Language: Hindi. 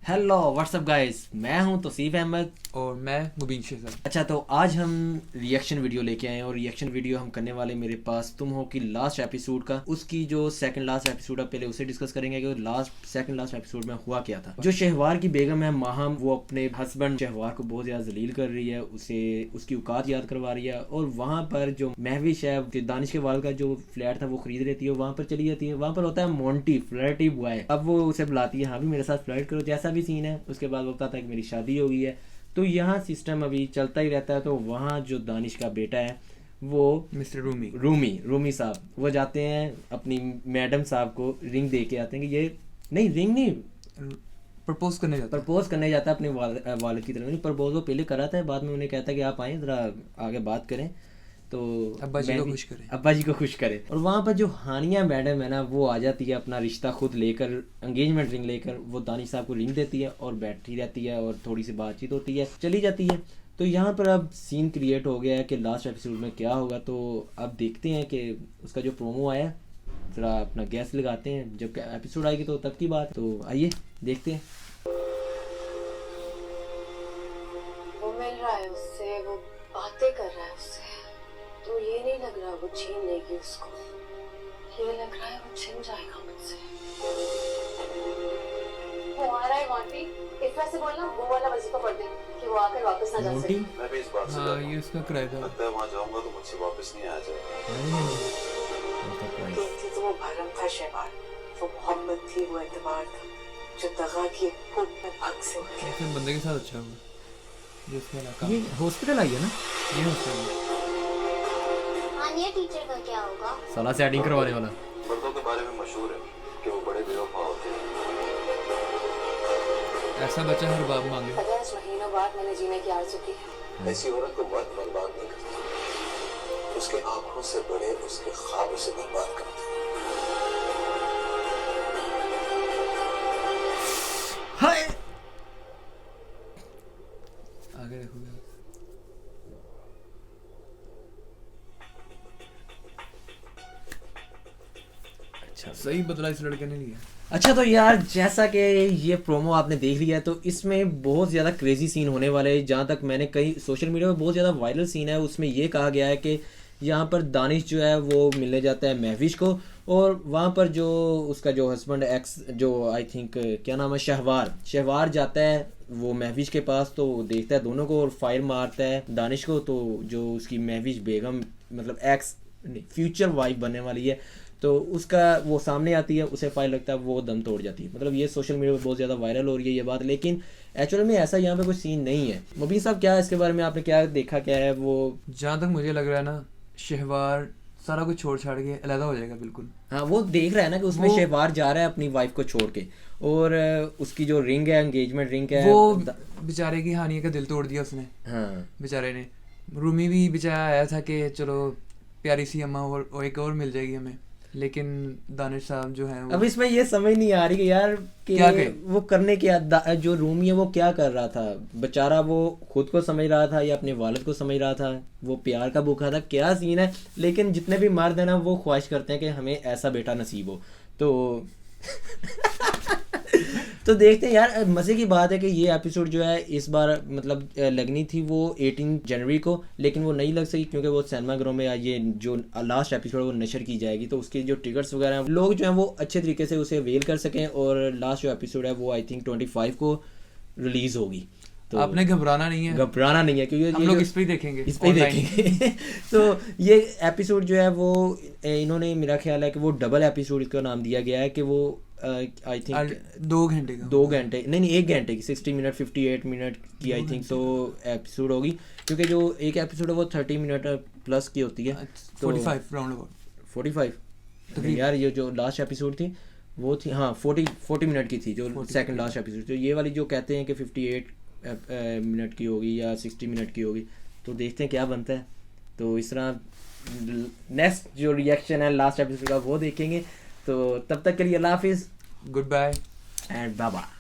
हेलो व्हाट्सअप गाइस, मैं हूं तौसीफ अहमद और मैं मुबीन शेखर। अच्छा, तो आज हम रिएक्शन वीडियो लेके आए हैं और रिएक्शन वीडियो हम करने वाले मेरे पास तुम हो कि लास्ट एपिसोड का, उसकी जो सेकंड लास्ट एपिसोड है पहले उसे डिस्कस करेंगे कि सेकंड लास्ट एपिसोड में हुआ क्या था। जो शहवार की बेगम है माहम, वो अपने हस्बैंड शहवार को बहुत ज्यादा जलील कर रही है, उसे उसकी औकात याद करवा रही है और वहाँ पर जो महविश है, दानिश के वाल का जो फ्लैट था वो खरीद लेती है, वहाँ पर चली जाती है। वहाँ पर होता है मोंटी, फ्लर्टी बॉय। अब वो उसे बुलाती है, हाँ भी मेरे साथ फ्लर्ट करो, जैसा भी सीन है। उसके बाद वो बताता है कि मेरी शादी हो गई है। तो यहाँ सिस्टम अभी चलता ही रहता है। तो वहाँ जो दानिश का बेटा है वो मिस्टर रूमी साहब, वो जाते हैं अपनी मैडम साहब को रिंग दे के आते हैं कि ये नहीं, रिंग नहीं, प्रपोज करने जाता है अपने वालिद की तरफ। नहीं, प्रपोज वो पहले करा था, बाद में उन्हें कहता है कि आप आए ज़रा आगे बात करें, तो अब्बा जी को खुश करें। और वहाँ पर जो हानिया मैडम है ना, वो आ जाती है अपना रिश्ता खुद लेकर, एंगेजमेंट रिंग लेकर। वो दानिश साहब को रिंग देती है और बैठी रहती है और थोड़ी सी बातचीत होती है, चली जाती है। तो यहाँ पर अब सीन क्रिएट हो गया है कि लास्ट एपिसोड में क्या होगा। तो अब देखते हैं कि उसका जो प्रोमो आया, ज़रा अपना गैस लगाते हैं, जब एपिसोड आएगी तो तब की बात। तो आइए देखते हैं। वो मिल रहा है उससे, वो बातें कर रहा है उससे, तो ये नहीं लग रहा वो छीन लेगी उसको, ये लग रहा है वो छिन जाएगा मुझसे। वो आ रहा है मोंटी, इस तरह से बोलना वो वाला वजीफा पढ़ दे कि वो आकर वापस ना जा सके। मैं भी इस बात से हाँ, ये उसका किराया था। लगता है वहाँ जाऊंगा तो मुझसे वापस नहीं आ जाएगा। थी तो वो भरम था शहवार, वो मोहब्बत थी, वो एतबार था, जो दगा की भूख में भग से उठे। ऐसे बंदे के साथ अच्छा हुआ जो उसका इलाका। ये हॉस्पिटल आई है ना, ये हॉस्पिटल ये टीचर का क्या होगा? साला से एडिंग करवाने वाला। मर्दों के बारे में मशहूर है कि वो बड़े बेवफा होते हैं। ऐसा बच्चा हर बाप मांगे। 50 महीनों बाद मैंने जीने की आरज़ू की है। ऐसी औरत को मर्द बर्बाद नहीं करता, उसके आंखों से बड़े उसके ख्वाब से बर्बाद करते हैं। हाय, आगे देखोगे। अच्छा सही बदला इस लड़के ने लिया। अच्छा, तो यार जैसा कि ये प्रोमो आपने देख लिया है, तो इसमें बहुत ज़्यादा क्रेजी सीन होने वाले हैं। जहाँ तक मैंने कई सोशल मीडिया में बहुत ज़्यादा वायरल सीन है, उसमें ये कहा गया है कि यहाँ पर दानिश जो है वो मिलने जाता है महविश को, और वहाँ पर जो उसका जो हस्बैंड एक्स, जो आई थिंक क्या नाम है, शहवार जाता है वो महविश के पास। तो देखता है दोनों को और फायर मारता है दानिश को। तो जो उसकी महविश बेगम, मतलब एक्स फ्यूचर वाइफ बनने वाली है, तो उसका वो सामने आती है, उसे फायर लगता है, वो दम तोड़ जाती है। मतलब ये सोशल मीडिया पे बहुत ज़्यादा वायरल हो रही है ये बात, लेकिन एक्चुअल में ऐसा यहाँ पे कोई सीन नहीं है। मुबीन साहब, क्या इसके बारे में आपने क्या देखा, क्या है वो? जहाँ तक मुझे लग रहा है ना, शहवार सारा कुछ छोड़ छाड़ के अलग हो जाएगा बिल्कुल। हाँ, वो देख रहा है ना कि उसमें शहवार जा रहा है अपनी वाइफ को छोड़ के, और उसकी जो रिंग है, एंगेजमेंट रिंग है, वो बेचारे की हानि का दिल तोड़ दिया उसने। हाँ, बेचारे ने। रूमी भी बेचारा आया था कि चलो प्यारी सी अम्मा और एक और मिल जाएगी हमें, लेकिन दानिश साहब जो है अब इसमें ये समझ नहीं आ रही कि यार कि क्या वो करने क्या, जो रूमी है वो क्या कर रहा था बेचारा? वो खुद को समझ रहा था या अपने वालिद को समझ रहा था? वो प्यार का भूखा था, क्या सीन है? लेकिन जितने भी मर्द हैं ना, वो ख्वाहिश करते हैं कि हमें ऐसा बेटा नसीब हो। तो तो देखते हैं यार। मज़े की बात है कि ये एपिसोड जो है इस बार मतलब लगनी थी वो 18 जनवरी को, लेकिन वो नहीं लग सकी क्योंकि वो सिनेमाघरों में ये जो लास्ट एपिसोड है वो नशर की जाएगी। तो उसके जो टिकट्स वगैरह हैं, लोग जो हैं वो अच्छे तरीके से उसे अवेल कर सकें, और लास्ट जो एपिसोड है वो आई थिंक 25 को रिलीज़ होगी। तो आपने घबराना नहीं है क्योंकि हम लोग इस पे ही देखेंगे, तो ये एपिसोड जो है वो इन्होंने, मेरा ख्याल है कि वो डबल एपिसोड इसका नाम दिया गया है कि वो आई थिंक 2 घंटे नहीं 1 घंटे की 60 मिनट 58 मिनट की आई थिंक तो एपिसोड होगी, क्योंकि जो एक एपिसोड है वो 30 मिनट प्लस की होती है। तो 45 राउंड अबाउट 45 यार, ये जो लास्ट एपिसोड थी वो थी, हाँ 40 मिनट की थी जो सेकंड लास्ट एपिसोड। तो ये वाली जो कहते हैं कि 58 मिनट की होगी या 60 मिनट की होगी, तो देखते हैं क्या बनता है। तो इस तरह नेक्स्ट जो रिएक्शन है लास्ट एपिसोड का वो देखेंगे। तो तब तक के लिए अल्लाह हाफिज़, good bye and bye bye.